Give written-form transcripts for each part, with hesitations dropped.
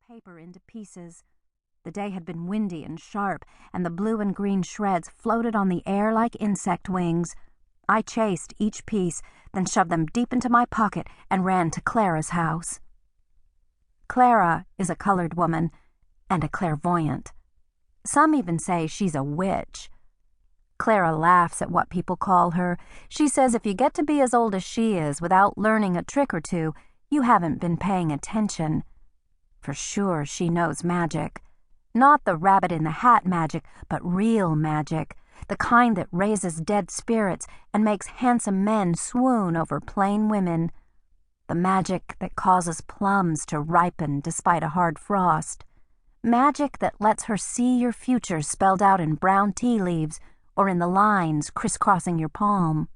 paper into pieces. The day had been windy and sharp, and the blue and green shreds floated on the air like insect wings. I chased each piece, then shoved them deep into my pocket and ran to Clara's house. Clara is a colored woman and a clairvoyant. Some even say she's a witch. Clara laughs at what people call her. She says if you get to be as old as she is without learning a trick or two, you haven't been paying attention. For sure she knows magic. Not the rabbit-in-the-hat magic, but real magic, the kind that raises dead spirits and makes handsome men swoon over plain women. The magic that causes plums to ripen despite a hard frost. Magic that lets her see your future spelled out in brown tea leaves or in the lines crisscrossing your palm.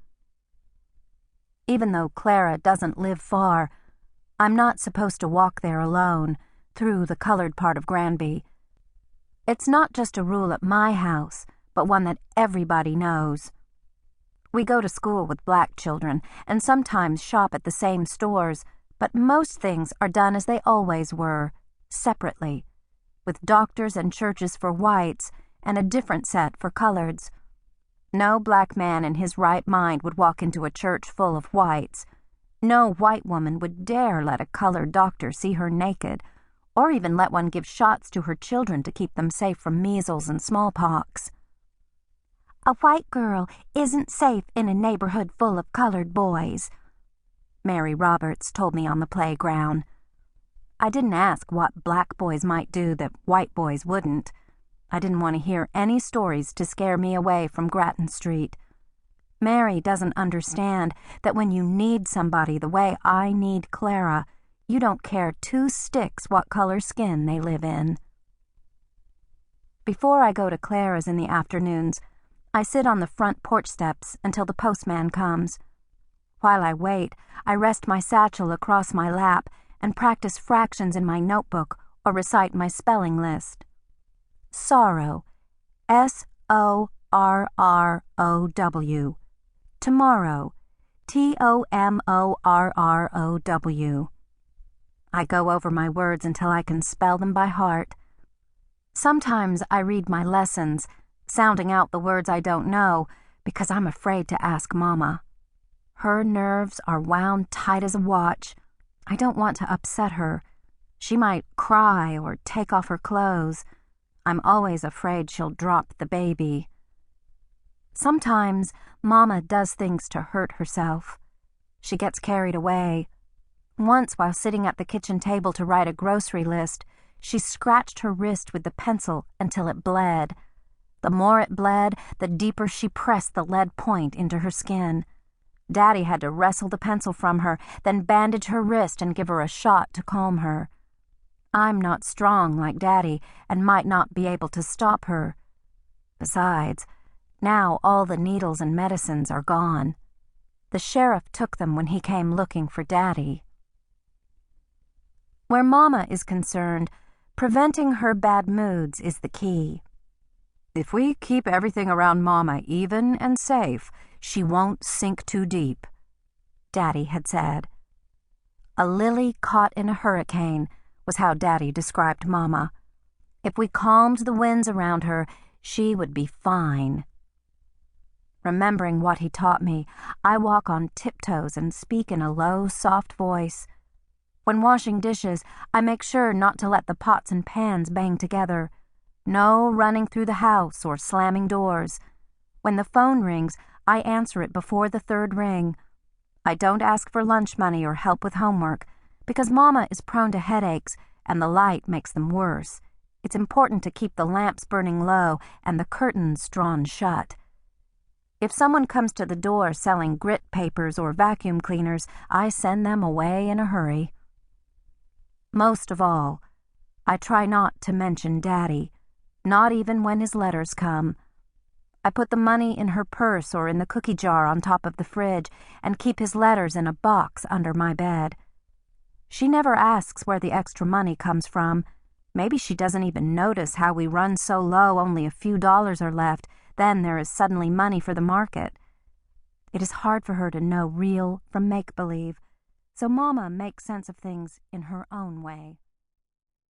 Even though Clara doesn't live far, I'm not supposed to walk there alone, through the colored part of Granby. It's not just a rule at my house, but one that everybody knows. We go to school with black children and sometimes shop at the same stores, but most things are done as they always were, separately, with doctors and churches for whites and a different set for coloreds. No black man in his right mind would walk into a church full of whites. No white woman would dare let a colored doctor see her naked, or even let one give shots to her children to keep them safe from measles and smallpox. A white girl isn't safe in a neighborhood full of colored boys, Mary Roberts told me on the playground. I didn't ask what black boys might do that white boys wouldn't. I didn't want to hear any stories to scare me away from Grattan Street. Mary doesn't understand that when you need somebody the way I need Clara, you don't care two sticks what color skin they live in. Before I go to Clara's in the afternoons, I sit on the front porch steps until the postman comes. While I wait, I rest my satchel across my lap and practice fractions in my notebook or recite my spelling list. Sorrow, S-O-R-R-O-W. Tomorrow, T-O-M-O-R-R-O-W. I go over my words until I can spell them by heart. Sometimes I read my lessons, sounding out the words I don't know, because I'm afraid to ask Mama. Her nerves are wound tight as a watch. I don't want to upset her. She might cry or take off her clothes. I'm always afraid she'll drop the baby. Sometimes Mama does things to hurt herself. She gets carried away. Once, while sitting at the kitchen table to write a grocery list, she scratched her wrist with the pencil until it bled. The more it bled, the deeper she pressed the lead point into her skin. Daddy had to wrestle the pencil from her, then bandage her wrist and give her a shot to calm her. I'm not strong like Daddy and might not be able to stop her. Besides, now all the needles and medicines are gone. The sheriff took them when he came looking for Daddy. Where Mama is concerned, preventing her bad moods is the key. If we keep everything around Mama even and safe, she won't sink too deep, Daddy had said. A lily caught in a hurricane was how Daddy described Mama. If we calmed the winds around her, she would be fine. Remembering what he taught me, I walk on tiptoes and speak in a low, soft voice. When washing dishes, I make sure not to let the pots and pans bang together. No running through the house or slamming doors. When the phone rings, I answer it before the third ring. I don't ask for lunch money or help with homework, because Mama is prone to headaches and the light makes them worse. It's important to keep the lamps burning low and the curtains drawn shut. If someone comes to the door selling grit papers or vacuum cleaners, I send them away in a hurry. Most of all, I try not to mention Daddy, not even when his letters come. I put the money in her purse or in the cookie jar on top of the fridge and keep his letters in a box under my bed. She never asks where the extra money comes from. Maybe she doesn't even notice how we run so low only a few dollars are left, then there is suddenly money for the market. It is hard for her to know real from make-believe, so Mama makes sense of things in her own way.